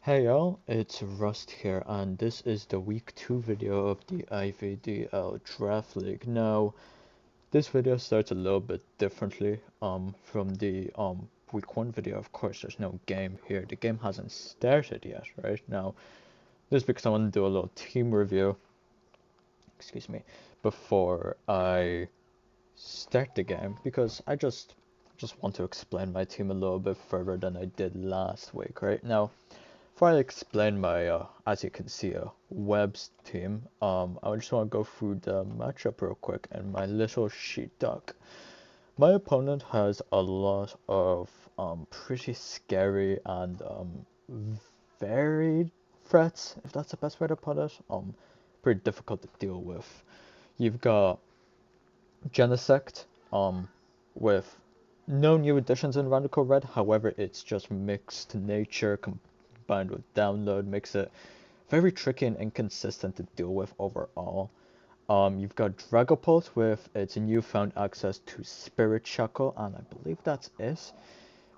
Hey y'all, it's Rust here, and this is the week 2 video of the IVDL Draft League. Now, this video starts a little bit differently from the week 1 video. Of course, there's no game here. The game hasn't started yet, right? Now, this is because I want to do a little team review, excuse me, before I start the game, because I just want to explain my team a little bit further than I did last week, right? Now, before I explain my, as you can see, Webb's team, I just want to go through the matchup real quick and my little sheepdog. My opponent has a lot of pretty scary and varied threats, if that's the best way to put it. Pretty difficult to deal with. You've got Genesect, with no new additions in Radical Red. However, it's just mixed nature combined with download makes it very tricky and inconsistent to deal with overall. You've got Dragapult with its newfound access to Spirit Shackle, and I believe that's it.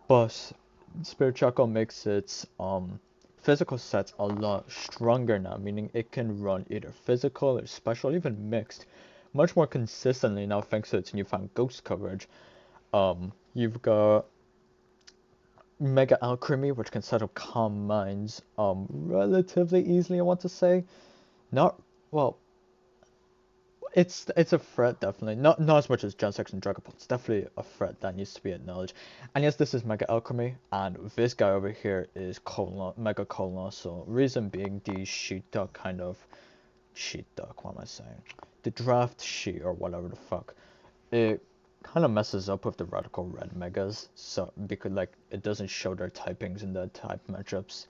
But Spirit Shackle makes its physical sets a lot stronger now, meaning it can run either physical or special, even mixed, much more consistently now thanks to its newfound ghost coverage. You've got Mega Alchemy, which can set up Calm Minds relatively easily, I want to say. Not, well, it's a threat, definitely. Not as much as Genesect and Dragapult. It's definitely a threat that needs to be acknowledged. And yes, this is Mega Alchemy, and this guy over here is Mega Colossal. Reason being the sheepdog kind of... Sheepdog, what am I saying? The draft sheet, or whatever the fuck. It kind of messes up with the Radical Red Megas, so because like it doesn't show their typings in the type matchups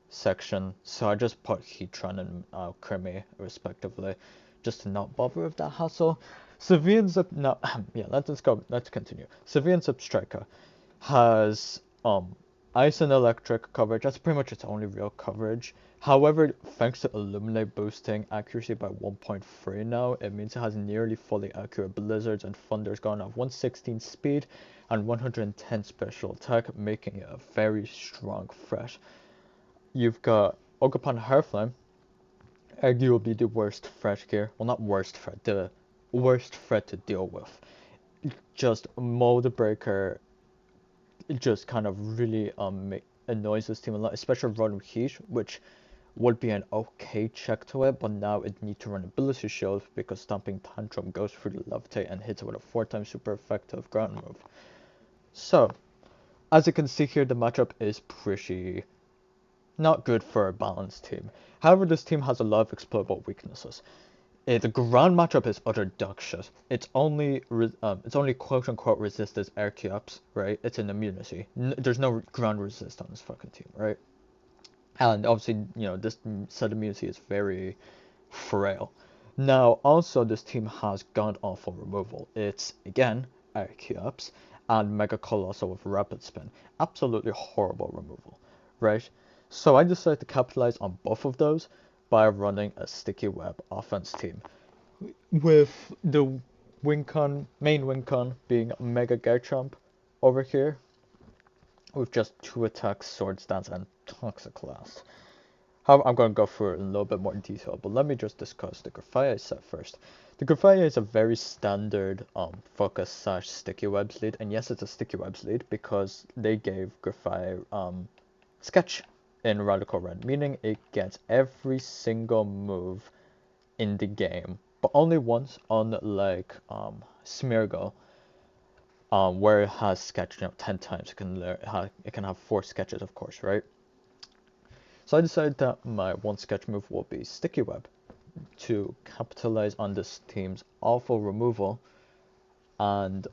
section, so I just put Heatran and Alchemy respectively, just to not bother with that hassle. Sevian Zip now, yeah, let's continue. Sevian Substriker has Ice and Electric coverage. That's pretty much its only real coverage. However, thanks to Illuminate boosting accuracy by 1.3 now, it means it has nearly fully accurate Blizzards and Thunders going off 116 speed and 110 special attack, making it a very strong threat. You've got Ogerpon Hairflame, arguably the worst threat here. Well, not worst threat, the worst threat to deal with. Just Mold Breaker just kind of really annoys this team a lot, especially running Heat, which would be an okay check to it, but now it needs to run Ability Shield because Stomping Tantrum goes through the Levitate and hits it with a 4x super effective ground move. So, as you can see here, the matchup is pretty not good for a balanced team. However, this team has a lot of exploitable weaknesses. The ground matchup is utter dog shit. It's only quote unquote resisted air cubes, right? It's an immunity. There's no ground resist on this fucking team, right? And obviously, you know, this set immunity is very frail. Now, also, this team has god awful removal. It's again air cubes and Mega Colossal with Rapid Spin. Absolutely horrible removal, right? So I decided to capitalize on both of those by running a Sticky Web offense team, with the main win con being Mega Garchomp over here, with just 2 attacks, Sword Stance, and Toxic Last. However, I'm going to go through it in a little bit more detail, but let me just discuss the Grafaiai set first. The Grafaiai is a very standard focus / Sticky Webs lead, and yes, it's a Sticky Webs lead because they gave Grafaiai Sketch in Radical Red, meaning it gets every single move in the game, but only once, unlike Smeargle, where it has Sketch 10 times. It can have 4 sketches, of course, right? So I decided that my one sketch move will be Sticky Web to capitalize on this team's awful removal and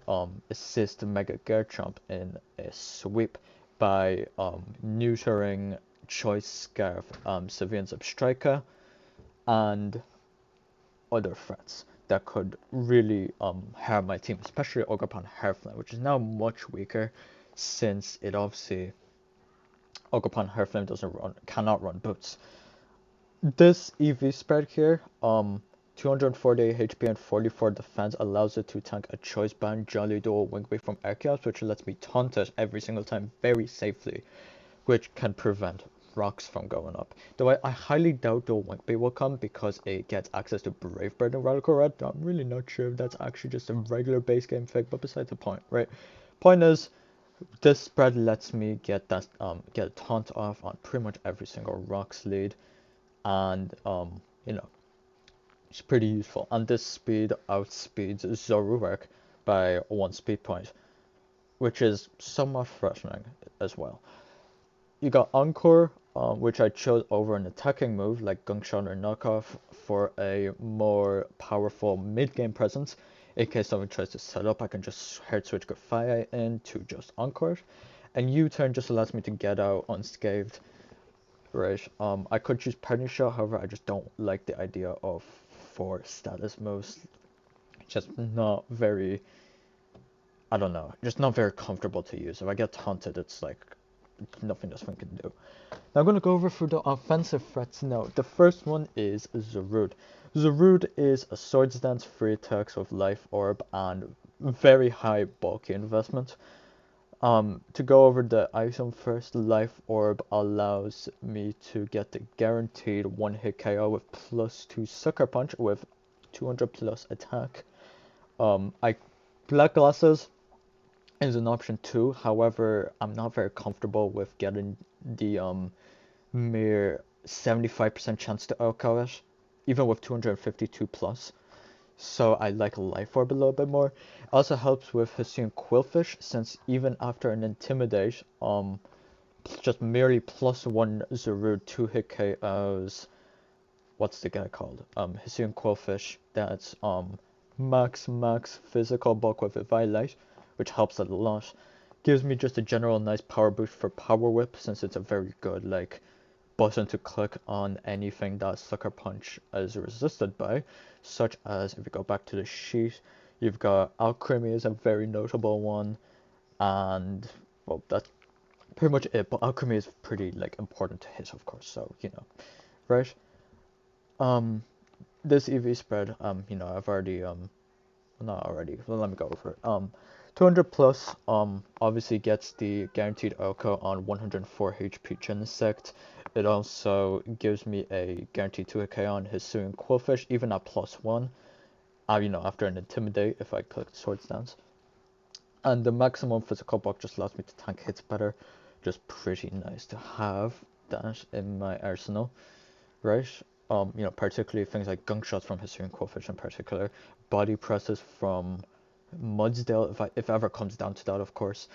assist Mega Garchomp in a sweep by neutering Choice Scarf, Sevian Substriker, and other threats that could really harm my team, especially Ogerpon Hairflame, which is now much weaker since it obviously Ogerpon Hairflame cannot run boots. This EV spread here, 248 HP and 44 defense allows it to tank a Choice Band, Jolly Dual, Wing Wave from Archeops, which lets me taunt it every single time very safely, which can prevent rocks from going up. Though I highly doubt the Winkbait will come because it gets access to Brave Bird and Radical Red. I'm really not sure if that's actually just a regular base game fig, but besides the point, right? Point is, this spread lets me get that get a taunt off on pretty much every single rocks lead, and you know, it's pretty useful. And this speed outspeeds Zoruark by 1 speed point, which is somewhat frustrating as well. You got Encore, which I chose over an attacking move like Gungshot or Knockoff for a more powerful mid-game presence. In case someone tries to set up, I can just hard switch Grafia in to just Encore. And U-turn just allows me to get out unscathed. Right, I could choose Parting Shot, however, I just don't like the idea of 4 status moves. Just not very, I don't know, just not very comfortable to use. If I get taunted, it's like nothing this one can do. Now I'm going to go over through the offensive threats now. The first one is Zarude. Zarude is a Swords Dance 3 attacks with Life Orb and very high bulky investment. To go over the item first, Life Orb allows me to get the guaranteed 1-hit KO with +2 Sucker Punch with 200 plus attack. Black Glasses is an option too, however, I'm not very comfortable with getting the mere 75% chance to OHKO it, even with 252 plus. So I like Life Orb a little bit more. It also helps with Hisuian Quillfish, since even after an Intimidate, just merely +1 Zarude 2-hit KOs. What's the guy called? Hisuian Quillfish. That's max physical bulk with Violate, which helps a lot. Gives me just a general nice power boost for Power Whip, since it's a very good like button to click on anything that Sucker Punch is resisted by, such as, if you go back to the sheet, you've got Alchemy is a very notable one, and well, that's pretty much it. But Alchemy is pretty like important to hit, of course, so you know, right? This EV spread, you know, I've already not already, well, let me go over it. 200 plus obviously gets the guaranteed OHKO on 104 HP Genesect. It also gives me a guaranteed 2-hit KO on Hisuian Quillfish, even at +1. You know, after an Intimidate if I click Swords Dance. And the maximum physical bulk just allows me to tank hits better. Just pretty nice to have that in my arsenal, right? You know, particularly things like gunk shots from Hisuian Quillfish in particular, body presses from Mudsdale, if ever comes down to that, of course.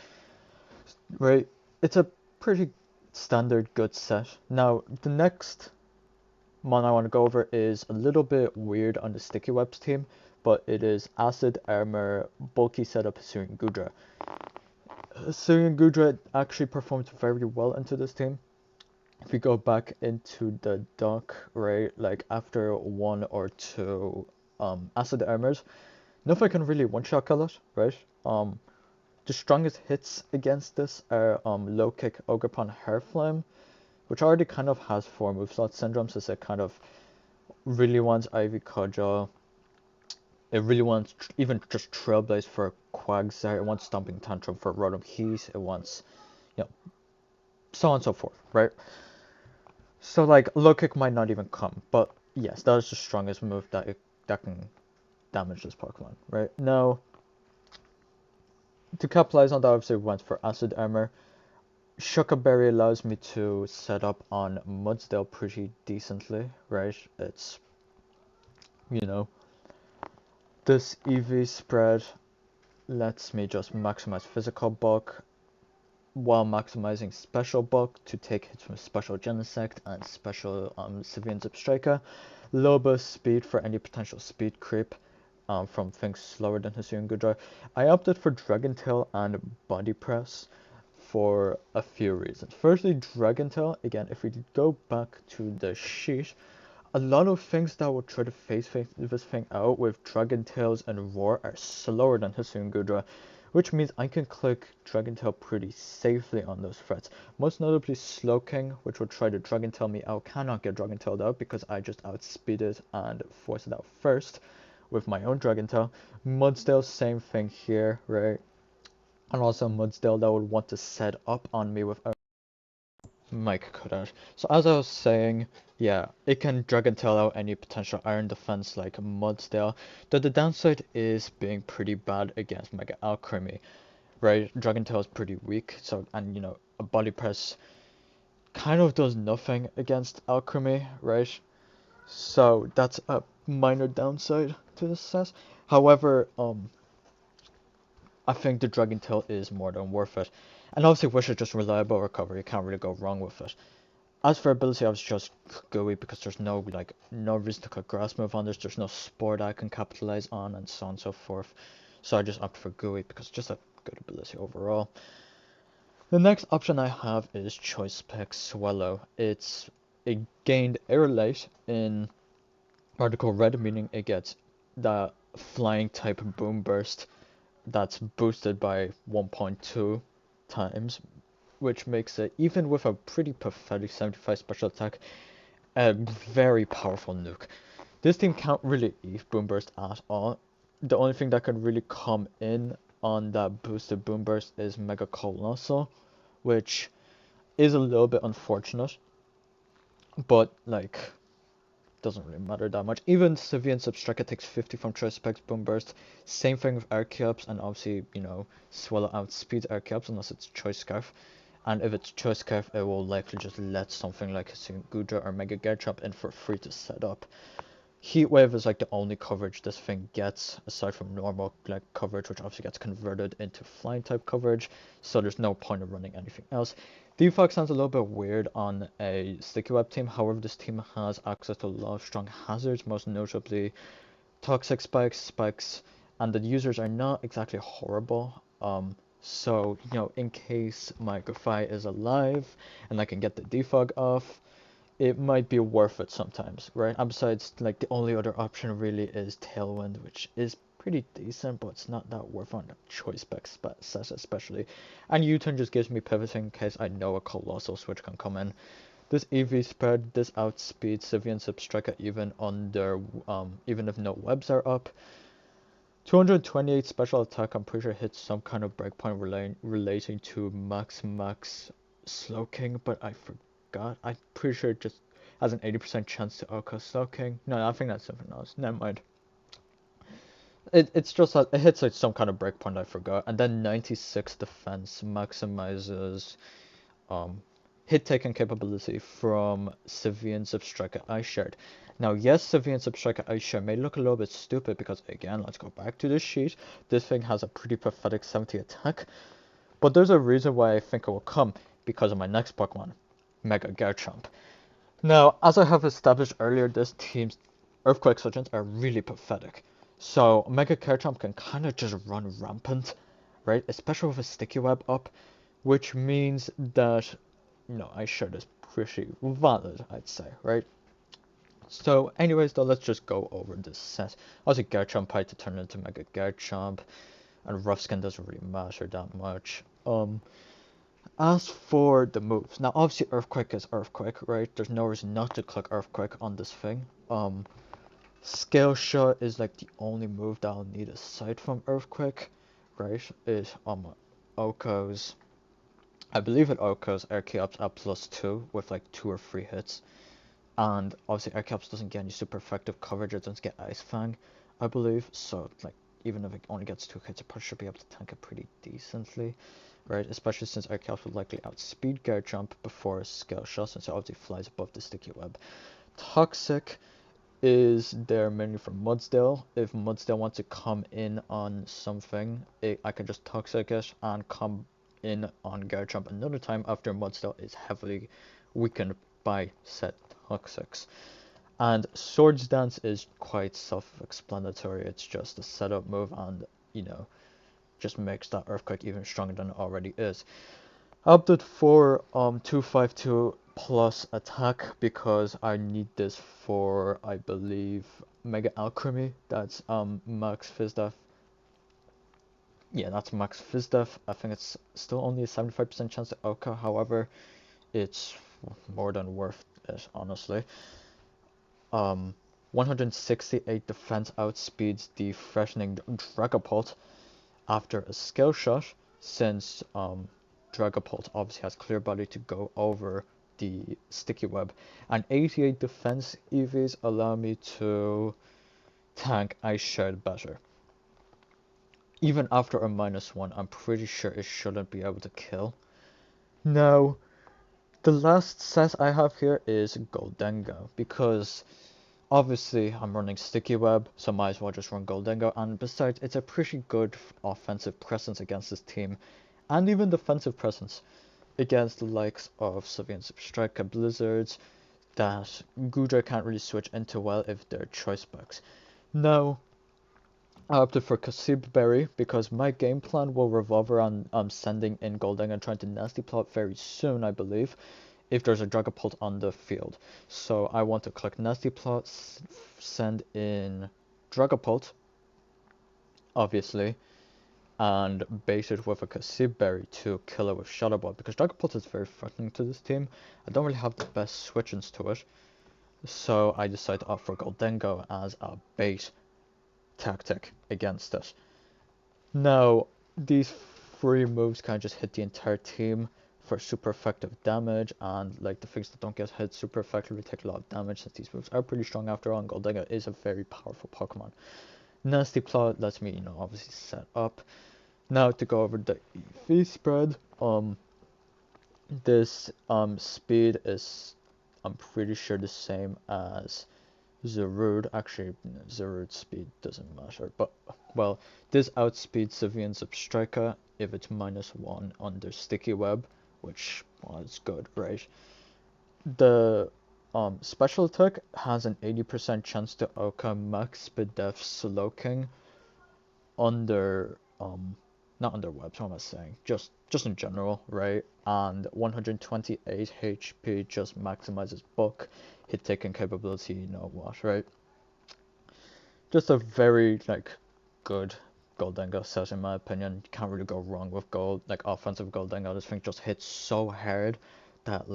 Right, it's a pretty standard good set. Now, the next one I want to go over is a little bit weird on the Sticky Webs team, but it is Acid Armor Bulky Setup Hisuian Gudra. Hisuian Gudra actually performed very well into this team. If you go back into the dock, right, like after 1 or 2 Acid Armors, nothing can really one-shot kill it, right? The strongest hits against this are Low Kick, Ogerpon, Hairflame, which already kind of has 4 moveslot syndromes, as it kind of really wants Ivy Cudgel. It really wants even just Trailblaze for Quagsire. It wants Stomping Tantrum for Rotom Heat. It wants, you know, so on and so forth, right? So like Low Kick might not even come, but yes, that is the strongest move that can damage this Pokemon, right? Now, to capitalize on that, obviously we went for Acid Armor. Shucca Berry allows me to set up on Mudsdale pretty decently, right? It's, you know, this EV spread lets me just maximize physical bulk while maximizing special bulk to take hits from Special Genesect and Special Civilian Zip Striker. Low burst speed for any potential speed creep from things slower than Hisuian Gudra. I opted for Dragon Tail and Body Press for a few reasons. Firstly, Dragon Tail, again, if we go back to the sheet, a lot of things that will try to phase this thing out with Dragon Tails and Roar are slower than Hisuian Gudra, which means I can click Dragon Tail pretty safely on those threats. Most notably Slowking, which will try to Dragon Tail me out, cannot get Dragon Tailed out because I just outspeed it and force it out first with my own Dragon Tail. Mudsdale, same thing here, right? And also Mudsdale that would want to set up on me with Mike could have. So as I was saying, yeah, it can Dragon Tail out any potential iron defense like Mudsdale, though the downside is being pretty bad against Mega Alchemy, right? Dragon Tail is pretty weak, so, and a body press kind of does nothing against Alchemy, right? So that's a minor downside to the set. However, I think the Dragon Tail is more than worth it. And obviously Wish is just reliable recovery, you can't really go wrong with it. As for ability, I was just gooey because there's no reason to cut grass move on this, there's no sport I can capitalize on, and so on and so forth. So I just opt for gooey because it's just a good ability overall. The next option I have is Choice Pick Swallow. It gained air late in Article Red, meaning it gets the flying type boom burst that's boosted by 1.2 times, which makes it, even with a pretty pathetic 75 special attack, a very powerful nuke. This team can't really Eve Boom Burst at all. The only thing that could really come in on that boosted Boom Burst is Mega Colossal, which is a little bit unfortunate, but doesn't really matter that much. Even Sivian Substracka takes 50 from Choice Specs Boom Burst. Same thing with Archeops, and obviously, Swallow outspeeds Archeops unless it's Choice Scarf. And if it's Choice Scarf, it will likely just let something like Gudra or Mega Garchomp in for free to set up. Heat Wave is the only coverage this thing gets, aside from normal coverage, which obviously gets converted into flying type coverage, so there's no point of running anything else. Defog sounds a little bit weird on a Sticky Web team, however this team has access to a lot of strong hazards, most notably Toxic Spikes, and the users are not exactly horrible. So, in case my Grafai is alive and I can get the defog off, it might be worth it sometimes, right? And besides, the only other option really is Tailwind, which is pretty decent, but it's not that worth on the Choice Spec set especially. And U-turn just gives me pivoting in case I know a Colossal switch can come in. This EV spread, this outspeeds Sivian Substracka even if no webs are up. 228 special attack, I'm pretty sure hits some kind of breakpoint relating to max Slowking, but I forgot. I'm pretty sure it just has an 80% chance to Oko Slowking. No, I think that's something else. Never mind. It's just that it hits some kind of breakpoint, I forgot. And then 96 defense maximizes hit taking capability from Sivian Substracka Ice Shard. Now, yes, Sivian Substracka Ice Shard may look a little bit stupid because, again, let's go back to the sheet. This thing has a pretty pathetic 70 attack, but there's a reason why I think it will come, because of my next Pokemon, Mega Garchomp. Now, as I have established earlier, this team's Earthquake Surgeons are really pathetic. So, Mega Garchomp can kind of just run rampant, right? Especially with a Sticky Web up, which means that Ice Shard is pretty valid, I'd say, right? So, anyways, though, let's just go over this set. Obviously, Garchomp Pie to turn into Mega Garchomp, and Rough Skin doesn't really matter that much. As for the moves, now obviously Earthquake is Earthquake, right? There's no reason not to click Earthquake on this thing. Scale Shot is the only move that I'll need aside from Earthquake, right? Is Oko's. I believe it Oko's Archeops at +2 with 2 or 3 hits. And obviously Archeops doesn't get any super effective coverage, it doesn't get Ice Fang, I believe. So even if it only gets 2 hits, it probably should be able to tank it pretty decently, right? Especially since Archeops would likely outspeed Garchomp before Scale Shot, since it obviously flies above the Sticky Web. Toxic is there mainly for Mudsdale. If Mudsdale wants to come in on something, I can just Toxic it and come in on Garchomp another time after Mudsdale is heavily weakened by said Toxics. And Swords Dance is quite self-explanatory. It's just a setup move and, just makes that Earthquake even stronger than it already is. I opted for 252 plus attack because I need this for, I believe, Mega Alchemy. That's Max Fizdef. Yeah, that's Max Fizdef. I think it's still only a 75% chance to Oka, however, it's more than worth it, honestly. 168 defense outspeeds the Freshening Dragapult after a Scale Shot, since Dragapult obviously has Clear Body to go over the sticky web, and 88 defense EVs allow me to tank Ice Shard better. Even after a -1, I'm pretty sure it shouldn't be able to kill. Now, the last set I have here is Goldengo, because obviously I'm running Sticky Web, so might as well just run Goldengo, and besides, it's a pretty good offensive presence against this team, and even defensive presence against the likes of Sylveon Striker Blizzards that Gudra can't really switch into well if they're choice specs. Now, I opted for Kasib Berry because my game plan will revolve around sending in Goldengo and trying to nasty plot very soon, I believe, if there's a Dragapult on the field. So I want to click nasty plot, send in Dragapult, obviously, and bait it with a Kasib Berry to kill it with Shadow Ball, because Dragapult is very threatening to this team. I don't really have the best switch-ins to it, so I decided to opt for Goldengo as a bait tactic against it. Now, these 3 moves kind of just hit the entire team for super effective damage, and like the things that don't get hit super effectively take a lot of damage since these moves are pretty strong after all, and Goldengo is a very powerful Pokemon. Nasty Plot lets me, obviously set up. Now to go over the EV spread, this speed is, I'm pretty sure, the same as Zarude. Actually, Zarude's speed doesn't matter, but, well, this outspeeds Sylveon Striker if it's -1 under Sticky Web, which was good, right? The special attack has an 80% chance to Oka Max Bidef Slowking under, not under webs, what am I saying? Just in general, right? And 128 HP just maximizes bulk, hit taking capability, you know what, right? Just a very, good Goldengo set in my opinion. You can't really go wrong with offensive Goldengo. This thing just hits so hard that,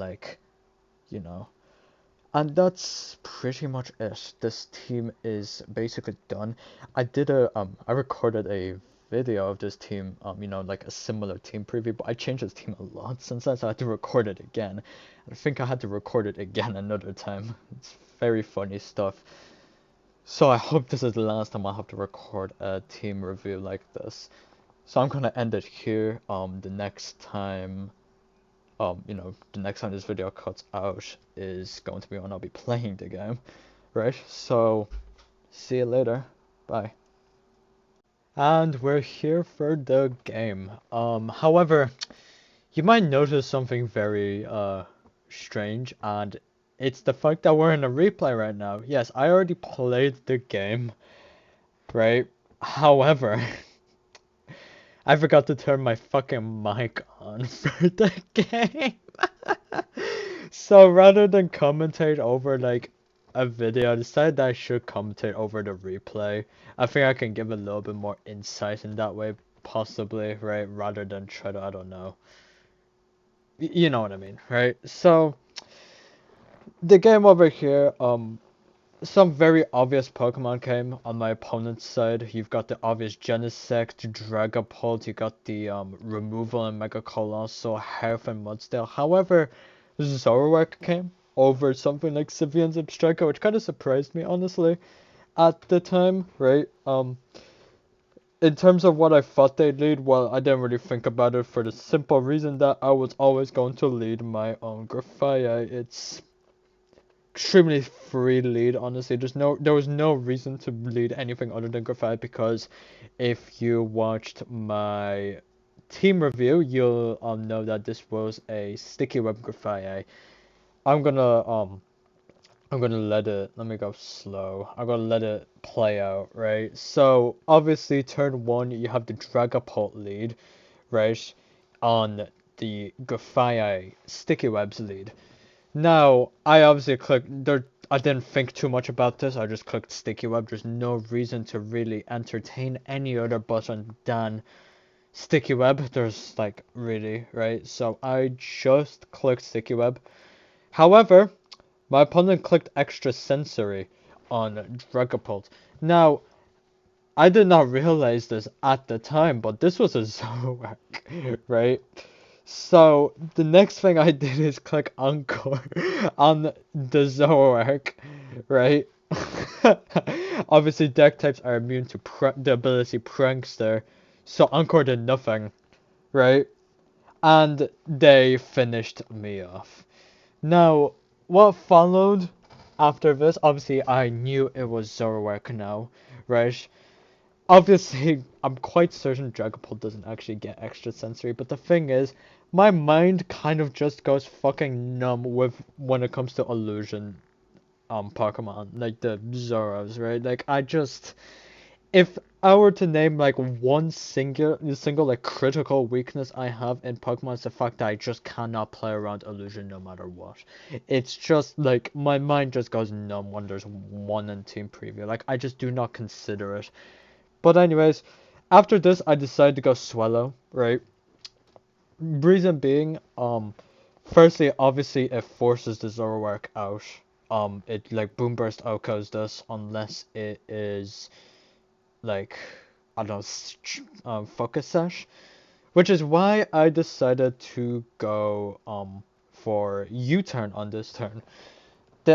and that's pretty much it. This team is basically done. I recorded a video of this team, a similar team preview, but I changed this team a lot since then, so I had to record it again. I think I had to record it again another time. It's very funny stuff. So I hope this is the last time I have to record a team review like this. So I'm gonna end it here. The next time this video cuts out is going to be when I'll be playing the game, right? So, see you later. Bye. And we're here for the game. However, you might notice something very, strange, and it's the fact that we're in a replay right now. Yes, I already played the game, right? However, I forgot to turn my fucking mic on for the game. So rather than commentate over a video, I decided that I should commentate over the replay. I think I can give a little bit more insight in that way, possibly, right? Rather than try to, I don't know. You know what I mean, right? So, the game over here, some very obvious Pokemon came on my opponent's side. You've got the obvious Genesect, Dragapult, you got the removal and Mega Colossal, Health and Mudsdale. However, Zoroark came over something like Sylveon Striker, which kind of surprised me, honestly, at the time, right? In terms of what I thought they'd lead, well, I didn't really think about it for the simple reason that I was always going to lead my own Grafaiai. It's extremely free lead, honestly. There was no reason to lead anything other than Grafaiai, because if you watched my team review, you'll know that this was a Sticky Web Grafaiai. I'm gonna let it, let me go slow. I'm gonna let it play out, right? So obviously turn 1 you have the Dragapult lead, right? On the Grafaiai Sticky Web's lead. Now, I obviously clicked, I didn't think too much about this, I just clicked Sticky Web. There's no reason to really entertain any other button than Sticky Web. There's, really, right? So I just clicked Sticky Web. However, my opponent clicked Extra Sensory on Dragapult. Now, I did not realize this at the time, but this was a Zoroark, right? So the next thing I did is click Encore on the Zoroark, right? Obviously, deck types are immune to the ability Prankster, so Encore did nothing, right? And they finished me off. Now, what followed after this? Obviously, I knew it was Zoroark now, right? Obviously, I'm quite certain Dragapult doesn't actually get extra sensory, but the thing is, my mind kind of just goes fucking numb with when it comes to illusion Pokemon, like the Zoros, right? Like I just if I were to name like one single like critical weakness I have in Pokemon, it's the fact that I just cannot play around illusion no matter what. It's just like my mind just goes numb when there's one in team preview. Like I just do not consider it. But anyways, after this I decided to go Swallow, right? Reason being, firstly, obviously it forces the Zoroark out. It like Boom Burst OHKOs this unless it is like I don't know, Focus Sash, which is why I decided to go for U-turn on this turn.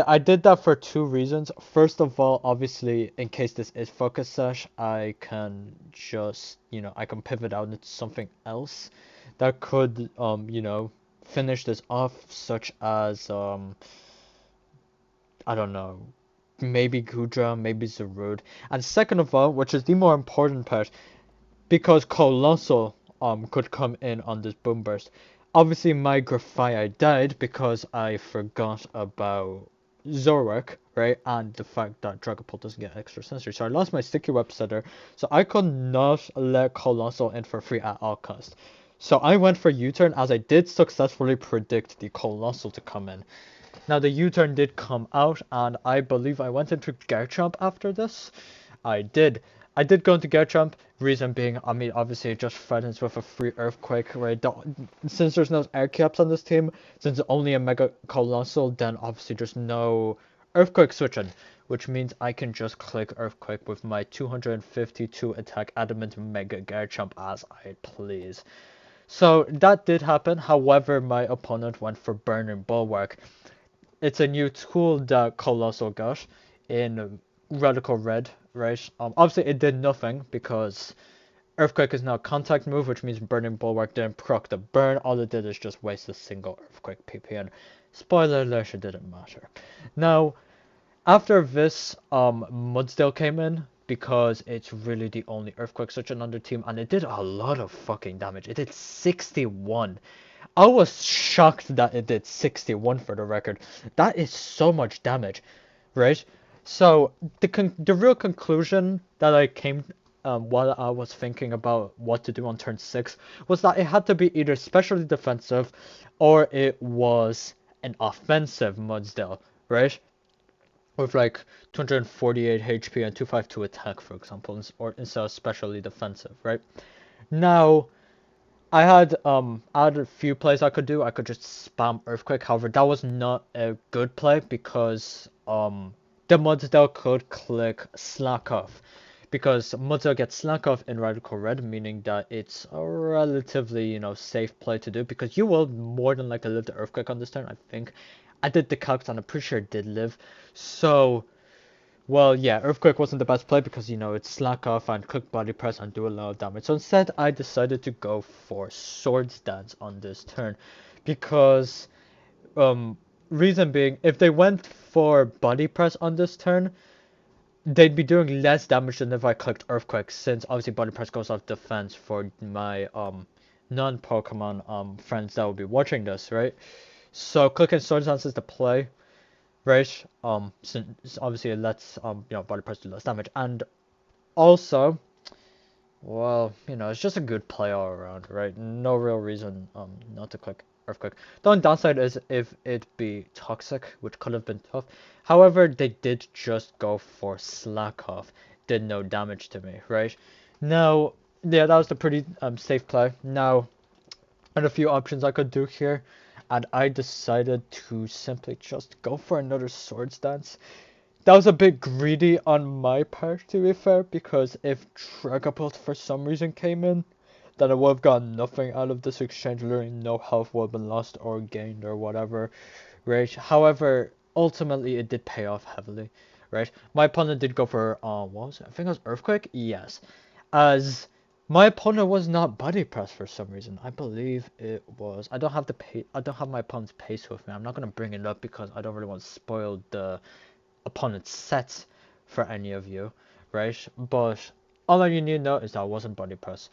I did that for two reasons. First of all, obviously, in case this is Focus Sash, I can just, I can pivot out into something else that could, finish this off, such as, I don't know, maybe Gudra, maybe Zarude. And second of all, which is the more important part, because Colossal, could come in on this Boom Burst. Obviously, my Grafaiai died because I forgot about Zoroark, right? And the fact that Dragapult doesn't get extra sensory. So I lost my Sticky Web Setter, so I could not let Colossal in for free at all cost. So I went for U-turn as I did successfully predict the Colossal to come in. Now the U-turn did come out and I believe I went into Garchomp after this. I did. I did go into Garchomp, reason being, I mean, obviously it just threatens with a free Earthquake, right? Since there's no air caps on this team, since it's only a Mega Colossal, then obviously there's no Earthquake switching, which means I can just click Earthquake with my 252 attack Adamant Mega Garchomp as I please. So that did happen, however my opponent went for Burning Bulwark. It's a new tool that Colossal got in Radical Red, right? Obviously it did nothing because Earthquake is now a contact move, which means Burning Bulwark didn't proc the burn. All it did is just waste a single Earthquake PP, and spoiler alert, it didn't matter. Now, after this, Mudsdale came in because it's really the only Earthquake switching on the team, and it did a lot of fucking damage. It did 61. I was shocked that it did 61 for the record. That is so much damage, right? So the real conclusion that I came while I was thinking about what to do on turn 6 was that it had to be either specially defensive or it was an offensive Mudsdale, right? With like 248 HP and 252 attack, for example, or instead of specially defensive, right? Now, I had a few plays I could do. I could just spam Earthquake. However, that was not a good play because the Mudsdale could click Slack Off. Because Mudsdale gets Slack Off in Radical Red, meaning that it's a relatively, safe play to do because you will more than likely live the Earthquake on this turn, I think. I did the calcs and I'm pretty sure it did live. So, well, yeah, Earthquake wasn't the best play because, it's Slack Off and click Body Press and do a lot of damage. So instead, I decided to go for Swords Dance on this turn. Because, reason being, if they went for Body Press on this turn, they'd be doing less damage than if I clicked Earthquake, since obviously Body Press goes off defense for my, non-Pokemon, friends that will be watching this, right? So clicking Swords Dance is the play. Right, since obviously it lets, Body Press do less damage, and also, well, it's just a good play all around, right? No real reason, not to click Earthquake. The only downside is if it be Toxic, which could have been tough. However, they did just go for Slack Off, did no damage to me, right? Now, yeah, that was a pretty, safe play. Now, I had a few options I could do here, and I decided to simply just go for another Swords Dance. That was a bit greedy on my part, to be fair, because if Dragapult for some reason came in, that I would have gotten nothing out of this exchange. Literally no health would have been lost or gained or whatever, right? However, ultimately it did pay off heavily, right? My opponent did go for what was it? I think it was Earthquake. Yes, as my opponent was not buddy press for some reason. I believe it was. I don't have I don't have my opponent's pace with me. I'm not gonna bring it up because I don't really want to spoil the opponent's sets for any of you, right? But all you need to know is that I wasn't body press,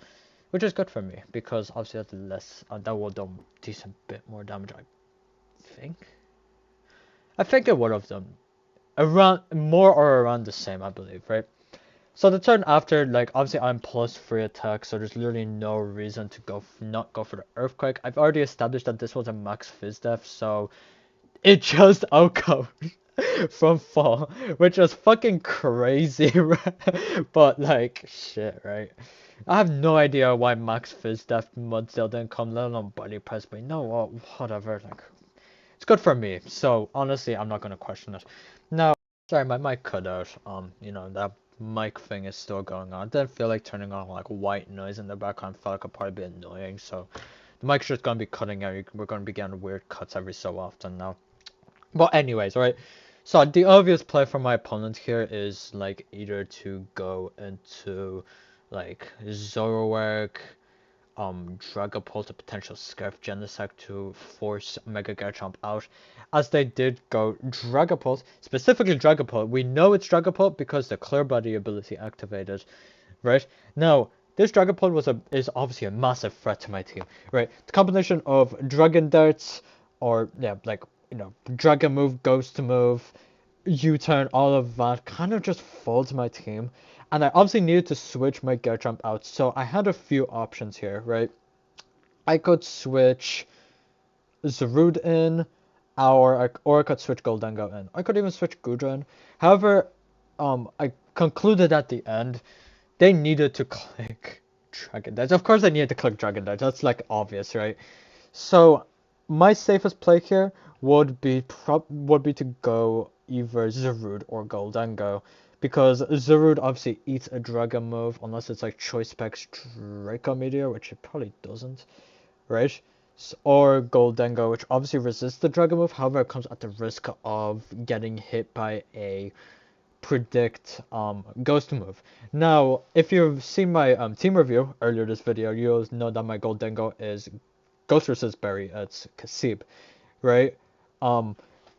which is good for me because obviously that's less. That will do a decent bit more damage. I think. I think it would have done around more or around the same. I believe, right? So the turn after, like, obviously I'm plus 3 attack, so there's literally no reason to not go for the Earthquake. I've already established that this was a max Fizz Def, so it just outcomes from fall, which was fucking crazy, right? But, like, shit, right? I have no idea why max Fizz Def Mudsdale didn't come, let alone Body Press, but you know what, whatever, like, it's good for me, so honestly, I'm not gonna question it. Now, sorry, my mic cut out, you know, that mic thing is still going on. I didn't feel like turning on like white noise in the background. I felt like it would probably be annoying, so the mic's just gonna be cutting out. We're gonna be getting weird cuts every so often now. But anyways, right. So the obvious play for my opponent here is like either to go into like Zoroark, Dragapult, a potential Scarf Genesect to force Mega Garchomp out, as they did go Dragapult, specifically Dragapult. We know it's Dragapult because the Clear Body ability activated, right? Now, this Dragapult is obviously a massive threat to my team, right? The combination of Dragon Darts, or yeah, like, you know, Dragon Move, Ghost Move, U-turn, all of that kind of just folds my team. And I obviously needed to switch my Garchomp out, so I had a few options here, right? I could switch Zarude in, or I could switch Goldengo in. I could even switch Gudra in. However, I concluded at the end, they needed to click Dragon Dodge. Of course they needed to click Dragon Dodge, that's like obvious, right? So, my safest play here would be to go either Zarude or Goldengo, because Zarude obviously eats a Dragon move unless it's like Choice Specs Draco Meteor, which it probably doesn't, right? Or Goldengo, which obviously resists the Dragon move, however it comes at the risk of getting hit by a predict ghost move. Now, if you've seen my team review earlier this video, you'll know that my Goldengo is Ghost Resist Berry. It's Kasib, right?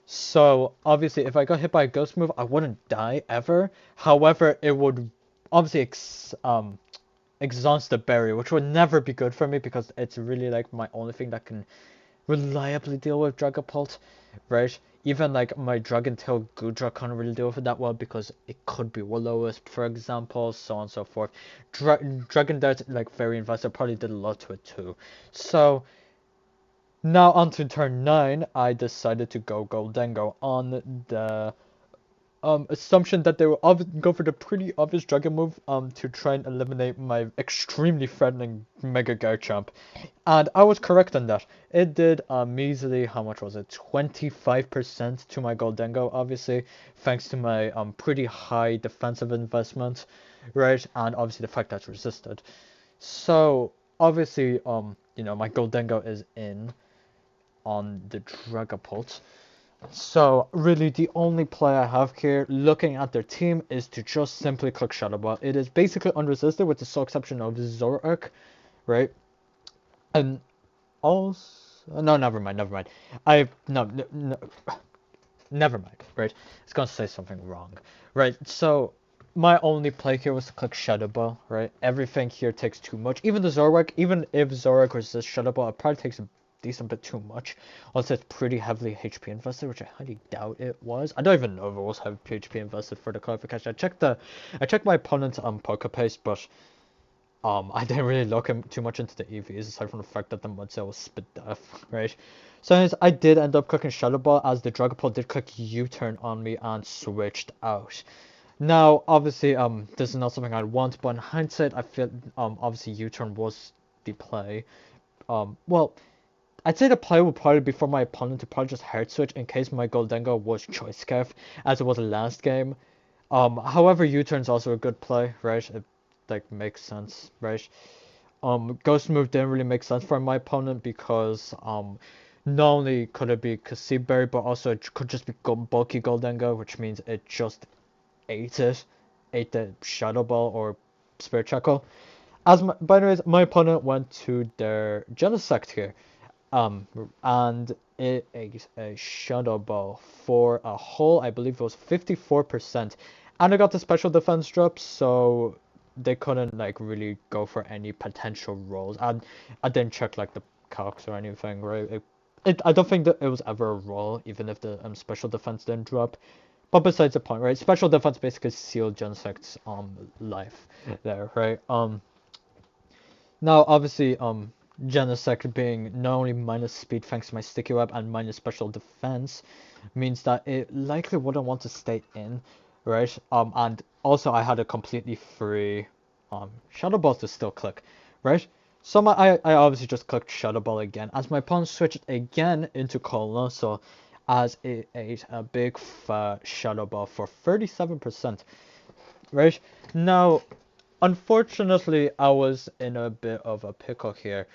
So obviously, if I got hit by a ghost move, I wouldn't die ever. However, it would obviously exhaust the berry, which would never be good for me because it's really like my only thing that can reliably deal with Dragapult, right? Even like my Dragon Tail Gudra can't really deal with it that well because it could be Will-O-Wisp, for example, so on and so forth. Dragon Dart, like Fairy Investor, probably did a lot to it too. So now onto turn 9, I decided to go Goldengo on the assumption that they will go for the pretty obvious Dragon move to try and eliminate my extremely threatening Mega Garchomp. And I was correct on that. It did measly, how much was it? 25% to my Goldengo, obviously, thanks to my pretty high defensive investment, right? And obviously the fact that it's resisted. So obviously, you know, my Goldengo is in on the Dragapult. So really the only play I have here looking at their team is to just simply click Shadow Ball. It is basically unresisted with the sole exception of Zoroark, right? And also, no, never mind. No, never mind, right? I was gonna say something wrong, right? So my only play here was to click Shadow Ball, right? Everything here takes too much. Even the Zoroark, even if Zoroark resists Shadow Ball, it probably takes a decent bit too much. Also, it's pretty heavily HP invested, which I highly doubt it was. I don't even know if it was heavy HP invested for the clarification. I checked my opponent's poker pace, but I didn't really look too much into the EVs aside from the fact that the Mudsdale was spit death, right? So anyways, I did end up clicking Shadow Ball as the Dragapult did click U-turn on me and switched out. Now, obviously, this is not something I'd want, but in hindsight, I feel obviously U-turn was the play. Well, I'd say the play would probably be for my opponent to probably just hard switch in case my Goldengo was Choice Scarf, as it was the last game. However, U-turn's also a good play, right? It like makes sense, right? Ghost move didn't really make sense for my opponent because not only could it be Kasibberry, but also it could just be bulky Goldenga, which means it just ate the Shadow Ball or Spirit Chuckle. By the way, my opponent went to their Genesect here, and it ate a Shadow Ball for a whole, I believe it was 54%, and I got the special defense drop, so they couldn't like really go for any potential rolls. And I didn't check like the calcs or anything, right? I don't think that it was ever a roll, even if the special defense didn't drop. But besides the point, right? Special defense basically sealed Genesect's life there, right? Now obviously Genesect being not only minus speed thanks to my sticky web and minus special defense means that it likely wouldn't want to stay in, right? And also I had a completely free Shadow Ball to still click, right? So I obviously just clicked Shadow Ball again as my pawn switched again into Colossal as it ate a big fat Shadow Ball for 37%, right? Now, unfortunately, I was in a bit of a pickle here.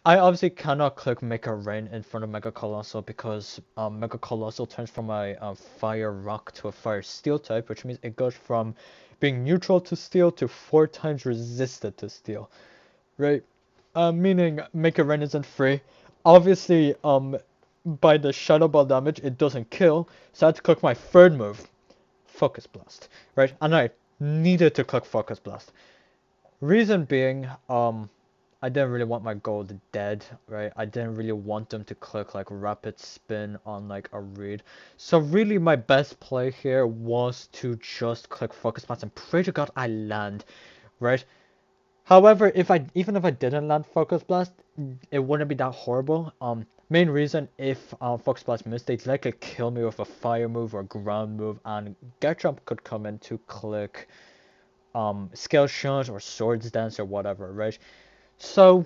I obviously cannot click Mega Rain in front of Mega Colossal because Mega Colossal turns from a Fire Rock to a Fire Steel type, which means it goes from being neutral to Steel to 4 times resisted to Steel, right? Meaning Mega Rain isn't free. Obviously, by the Shadow Ball damage, it doesn't kill, so I had to click my third move, Focus Blast, right? And I needed to click Focus Blast. Reason being, I didn't really want my gold dead, right? I didn't really want them to click like Rapid Spin on like a read. So really my best play here was to just click Focus Blast and pray to God I land, right? However, even if I didn't land Focus Blast, it wouldn't be that horrible. Main reason if Focus Blast missed, they'd likely kill me with a fire move or ground move, and Garchomp could come in to click Scale Shot or Swords Dance or whatever, right? So,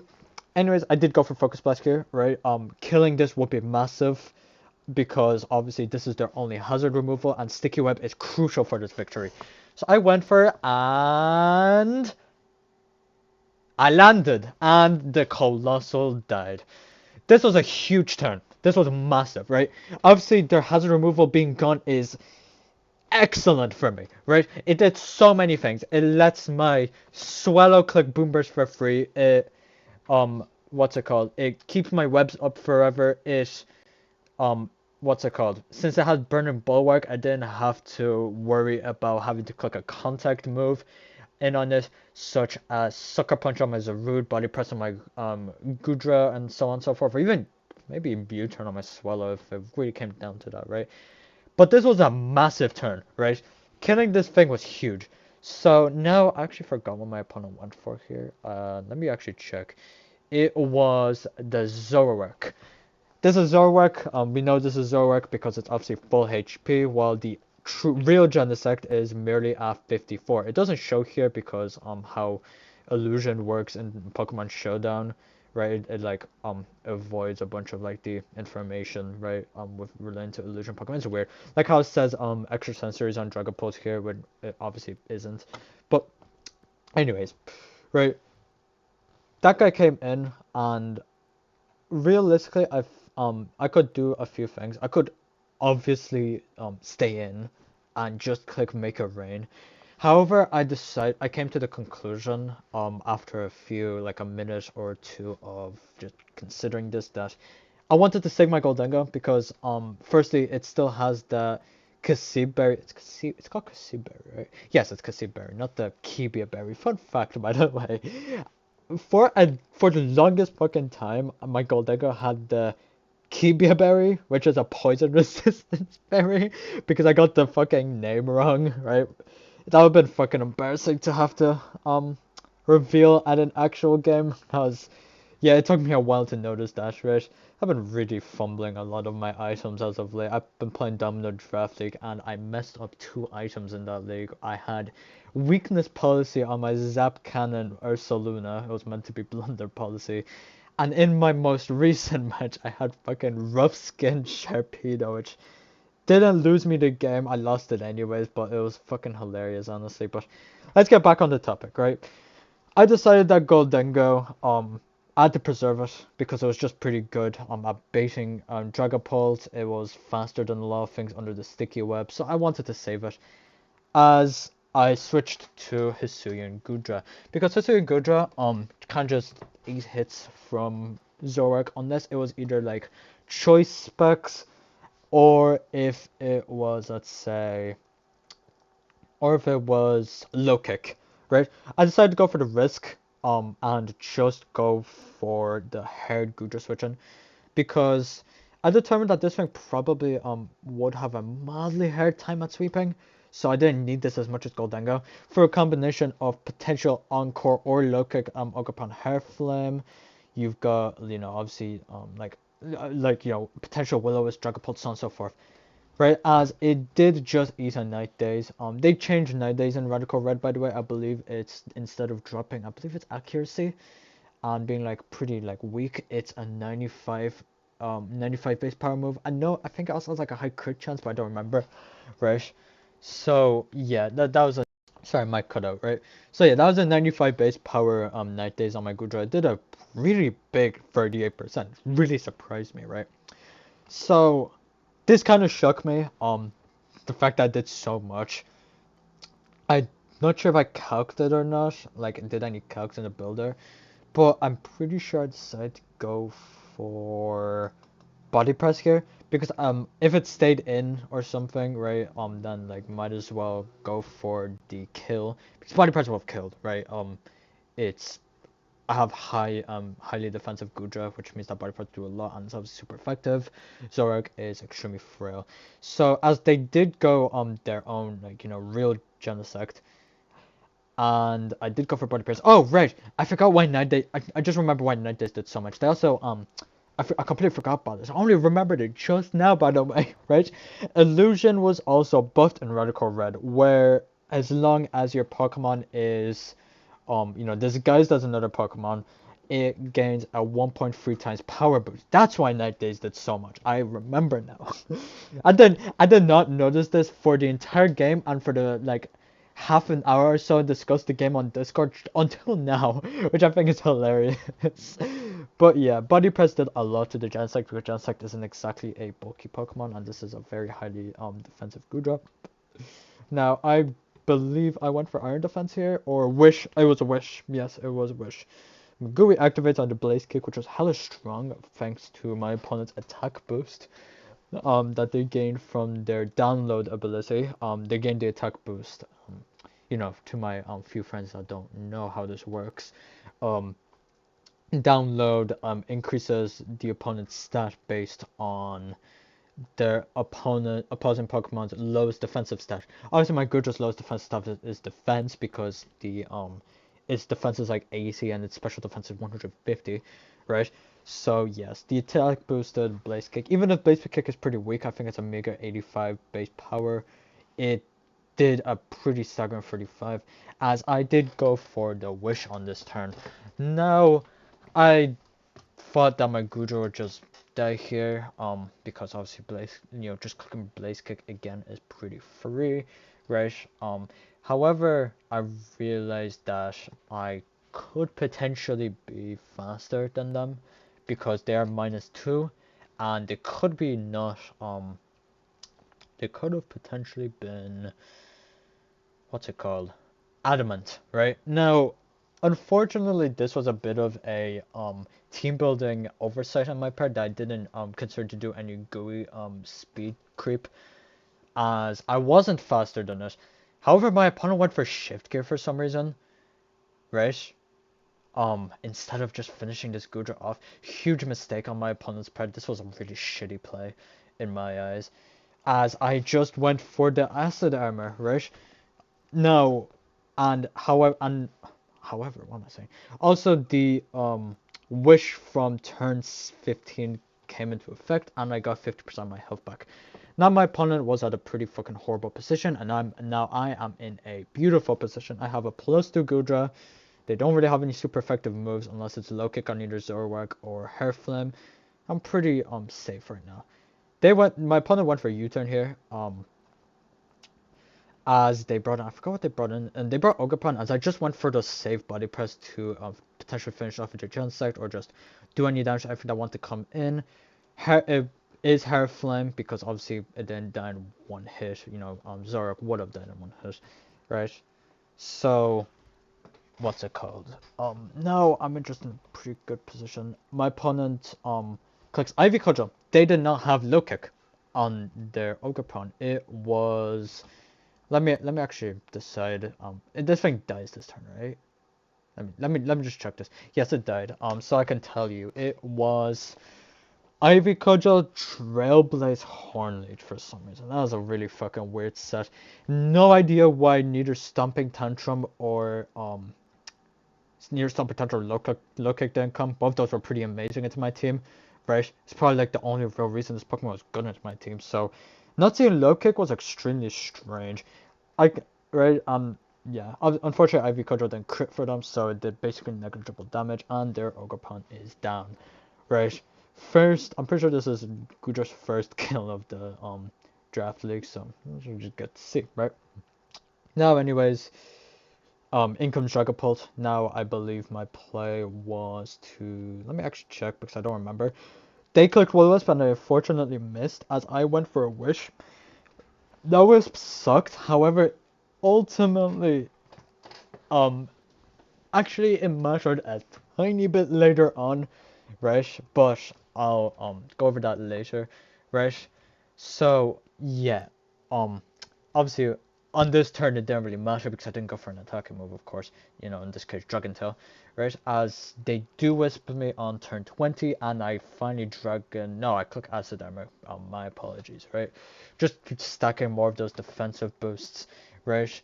anyways, I did go for Focus Blast here, right? Killing this would be massive because obviously this is their only hazard removal and Sticky Web is crucial for this victory. So I went for it and I landed and the Colossal died. This was a huge turn. This was massive, right? Obviously their hazard removal being gone is excellent for me, right? It did so many things. It lets my Swallow click Boom Burst for free. It what's it called? It keeps my webs up forever. It what's it called? Since it has Burning Bulwark, I didn't have to worry about having to click a contact move in on it, such as Sucker Punch on my Zarude, Body Press on my Gudra, and so on and so forth, or even maybe U-turn on my Swallow if it really came down to that, right? But this was a massive turn, right? Killing this thing was huge. So now I actually forgot what my opponent went for here. Let me actually check. It was the Zoroark. This is Zoroark. We know this is Zoroark because it's obviously full HP, while the real Genesect is merely at 54. It doesn't show here because how illusion works in Pokemon Showdown, right? It like avoids a bunch of like the information, right? With relating to illusion Pokemon. It's weird. Like how it says extra sensories on Dragapult here when it obviously isn't. But anyways, right? That guy came in and realistically I could do a few things. I could obviously stay in and just click Make a Rain. However, I came to the conclusion after a minute or two of just considering this that I wanted to save my Goldenga because firstly it still has the Kasibberry. It's called Kasibberry, right? Yes, it's Kasibberry, not the Kibia berry. Fun fact, by the way. For the longest fucking time, my Goldenga had the Kibia berry, which is a poison resistance berry, because I got the fucking name wrong, right? That would have been fucking embarrassing to have to reveal at an actual game, because yeah, it took me a while to notice that, right? I've been really fumbling a lot of my items as of late. I've been playing IVDL Draft League and I messed up 2 items in that league. I had weakness policy on my Zap Cannon Ursaluna. It was meant to be blunder policy. And in my most recent match, I had fucking rough skin Sharpedo, which didn't lose me the game. I lost it anyways, but it was fucking hilarious, honestly. But let's get back on the topic, right? I decided that Goldengo, I had to preserve it because it was just pretty good at baiting Dragapult. It was faster than a lot of things under the sticky web, so I wanted to save it as I switched to Hisuian Gudra. Because Hisuian Gudra can just eat hits from Zoroark unless it was either like choice specs or if it was, let's say, or if it was low kick, right? I decided to go for the risk, and just go for the haired Gudra switching, because I determined that this thing probably would have a mildly hard time at sweeping, so I didn't need this as much as Goldengo. For a combination of potential encore or low kick Ogerpon Hair Flame, you've got, obviously potential Will-O-Wisp, Dragapult, so on and so forth. Right, as it did just eat a Night Days. They changed Night Days in Radical Red, by the way. I believe it's, instead of dropping, I believe it's accuracy and being like pretty like weak, it's a 95 base power move. I think it also has like a high crit chance, but I don't remember. Right. So yeah, that was a, sorry, mic cut out, right? So yeah, that was a 95 base power Night Days on my Gudra. It did a really big 38%. Really surprised me, right? So this kind of shook me. The fact that I did so much. I'm not sure if I calced it or not. Like, did any calcs in the builder? But I'm pretty sure I decided to go for body press here because if it stayed in or something, right? Then like might as well go for the kill because body press will have killed, right? It's, I have highly defensive Gudra, which means that body parts do a lot and it's obviously super effective. Zoroark is extremely frail. So as they did go on their own, like, real Genesect, and I did go for body parts. Oh right, I forgot why Night Days. I just remember why Night Days did so much. They also I completely forgot about this. I only remembered it just now, by the way, right? Illusion was also buffed in Radical Red, where as long as your Pokemon is disguised as another Pokemon, it gains a 1.3 times power boost. That's why Night Days did so much. I remember now. I did not notice this for the entire game and for the like half an hour or so discussed the game on Discord until now, which I think is hilarious. But yeah, Body Press did a lot to the Genesect because Genesect isn't exactly a bulky Pokemon and this is a very highly defensive Gudra. Now I believe I went for Iron Defense here, or Wish. It was a Wish. Yes, it was a Wish. Gui activates on the Blaze Kick, which was hella strong thanks to my opponent's attack boost. That they gained from their download ability. They gained the attack boost. To my few friends that don't know how this works, download increases the opponent's stat based on their opposing Pokemon's lowest defensive stat. Obviously, my Gudra's lowest defensive stat is defense because its defense is like 80 and its special defense is 150, right? So yes, the attack boosted Blaze Kick. Even if Blaze Kick is pretty weak, I think it's a Mega 85 base power. It did a pretty staggering 35, as I did go for the Wish on this turn. Now, I thought that my Gudra would just die here, because obviously Blaze, just clicking Blaze Kick again is pretty free, right? However, I realized that I could potentially be faster than them because they are -2, and they could be not, they could have potentially been, what's it called? Adamant, right? Now, unfortunately, this was a bit of a team building oversight on my part that I didn't consider to do any GUI speed creep, as I wasn't faster than it. However, my opponent went for shift gear for some reason, right? Instead of just finishing this Gudra off. Huge mistake on my opponent's part. This was a really shitty play in my eyes, as I just went for the acid armor, right? No, however, what am I saying? Also, the wish from turn 15 came into effect, and I got 50% of my health back. Now my opponent was at a pretty fucking horrible position, and I am in a beautiful position. I have a +2 Gudra. They don't really have any super effective moves unless it's low kick on either Zoroark or Hair Flame. I'm pretty safe right now. My opponent went for U-turn here. as they brought in, I forgot what they brought in, and they brought Ogerpon as I just went for the safe body press to potentially finish off with your Genesect or just do any damage to everything that want to come in. It is Hair Flame because obviously it didn't die in one hit, you know, Zoroark would have died in one hit, right? So, what's it called? Now I'm in just in a pretty good position. My opponent, clicks Ivy Cudgel. They did not have low kick on their Ogerpon. It was... Let me actually decide. This thing dies this turn, right? Let me just check this. Yes, it died. So I can tell you, it was Ivy Cudgel Trailblaze Hornleech for some reason. That was a really fucking weird set. No idea why neither Stomping Tantrum or near Stomping Tantrum low kick didn't come. Both those were pretty amazing into my team, right? It's probably like the only real reason this Pokemon was good into my team. So not seeing low kick was extremely strange. Right, yeah. Unfortunately, Ivy Cudgel didn't crit for them, so it did basically negligible damage, and their Ogerpon is down. Right. First, I'm pretty sure this is Gudra's first kill of the draft league, so we'll just get to see, right? Now, anyways, in comes Dragapult. Now, I believe my play was to... Let me actually check, because I don't remember. They clicked Will-O-Wisp, and I unfortunately missed, as I went for a Wish. That Wisp sucked, however, ultimately, actually it mattered a tiny bit later on, right? But I'll go over that later, right? So yeah, obviously on this turn it didn't really matter because I didn't go for an attacking move, of course. You know, in this case, Dragon Tail, right? As they do Wisp me on turn 20, and I finally Dragon. No, I click Acid Armor. My apologies, right? Just stacking more of those defensive boosts, right?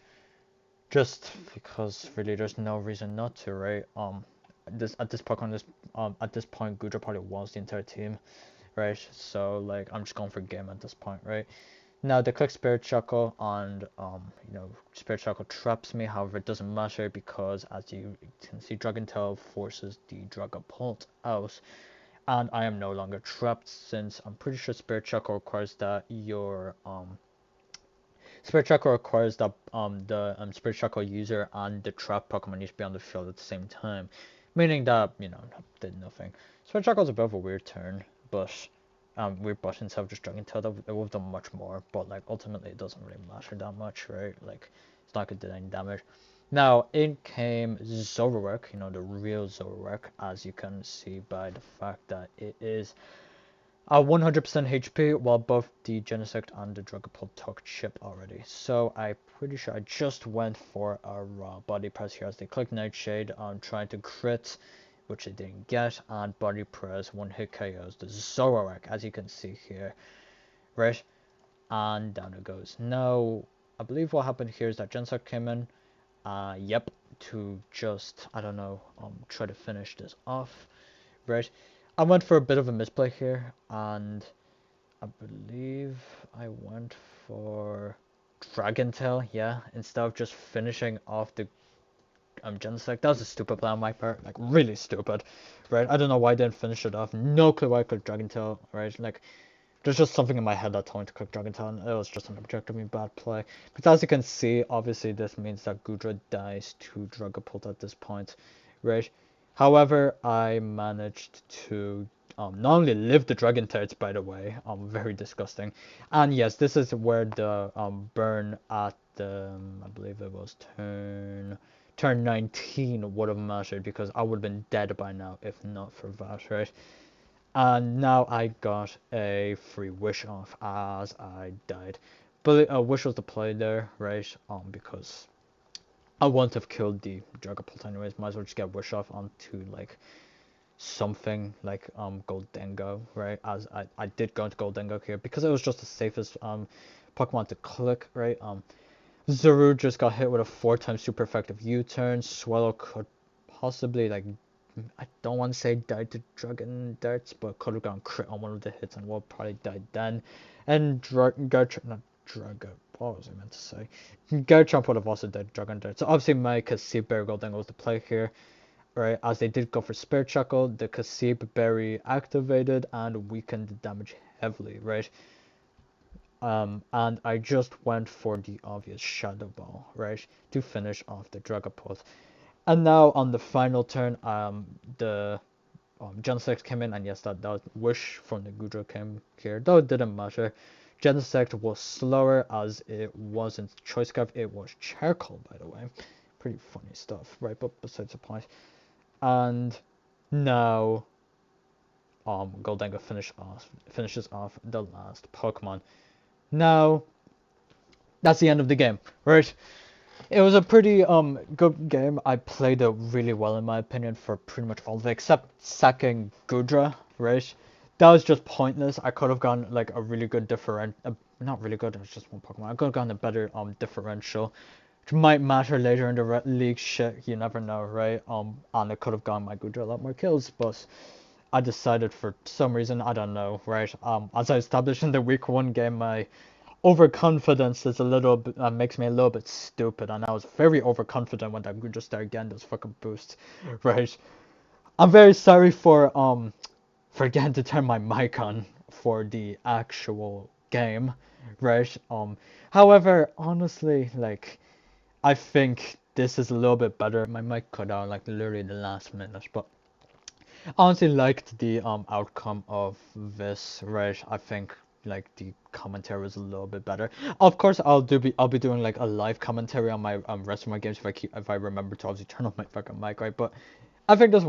Just because really there's no reason not to, right? At this point Gudra probably wants the entire team, right? So like I'm just going for game at this point, right? Now they click Spirit Shackle and you know, Spirit Shackle traps me, however it doesn't matter because as you can see Dragon Tail forces the Dragapult out. And I am no longer trapped since I'm pretty sure Spirit Shackle requires that your Spirit Shackle requires that the Spirit Shackle user and the trap Pokemon need to be on the field at the same time, meaning that you know did nothing. Spirit Shackle is a bit of a weird turn, but instead of just Dragon Tail, it would have done much more. But like ultimately, it doesn't really matter that much, right? Like it's not gonna do any damage. Now in came Zoroark, you know, the real Zoroark, as you can see by the fact that it is 100% HP, while both the Genesect and the Dragapult took chip already. So I'm pretty sure I just went for a raw body press here as they click Nightshade on trying to crit, which they didn't get, and body press one hit KOs the Zoroark, as you can see here, right? And down it goes. Now, I believe what happened here is that Genesect came in, yep, to just, I don't know, try to finish this off, right? I went for a bit of a misplay here, and I believe I went for Dragon Tail, yeah, instead of just finishing off the Genesect. That was a stupid plan on my part, like really stupid, right? I don't know why I didn't finish it off. No clue why I clicked Dragon Tail, right? Like, there's just something in my head that told me to click Dragon Tail, and it was just an objectively bad play. But as you can see, obviously this means that Gudra dies to Dragapult at this point, right? However, I managed to not only live the Dragon Turrets, by the way, very disgusting. And yes, this is where the burn at the, I believe it was turn 19 would have mattered because I would have been dead by now if not for that, right? And now I got a free wish off as I died. But wish was the play there, right? Because I wouldn't have killed the Dragapult anyways. Might as well just get wish off onto like something like Goldengo, right? As I did go into Goldengo here because it was just the safest Pokemon to click, right? Zuru just got hit with a 4-time super effective U-turn. Swallow could possibly like, I don't want to say died to Dragon Darts, but could have gone crit on one of the hits and would probably died then. And Garchomp, what was I meant to say? Garchomp would have also died Dragon Darts. So obviously my Kasib Berry Goldengo was the play here, right? As they did go for Spirit Shackle, the Kasib Berry activated and weakened the damage heavily, right? and I just went for the obvious Shadow Ball, right, to finish off the Dragapult. And now on the final turn, the Genesect came in, and yes, that Wish from the Goodra came here, though it didn't matter. Genesect was slower as it wasn't Choice Scarf, it was Charcoal, by the way. Pretty funny stuff, right? But besides the point. And now Goldenga finishes off the last Pokemon. Now that's the end of the game, right? It was a pretty good game. I played it really well in my opinion for pretty much all of it except sacking Gudra, right? That was just pointless. I could have gone like a really good not really good, it was just one Pokemon. I could have gone a better differential, which might matter later in the league shit, you never know, right? And it could have gone my Gudra a lot more kills, but I decided for some reason, I don't know, right? As I established in the week 1 game, my overconfidence is a little bit makes me a little bit stupid, and I was very overconfident when I could just start getting those fucking boosts, right? I'm very sorry for forgetting to turn my mic on for the actual game, right? However, honestly, like I think this is a little bit better. My mic cut out like literally the last minute, but I honestly liked the outcome of this, right? I think like the commentary was a little bit better. Of course, I'll be doing like a live commentary on my rest of my games if I remember to obviously turn on my fucking mic, right? But I think this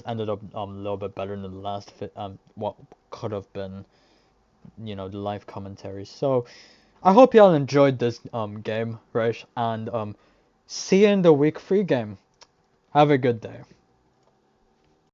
ended up a little bit better than the last what could have been, you know, the live commentary. So I hope y'all enjoyed this game, right? And see you in the week 3 game. Have a good day.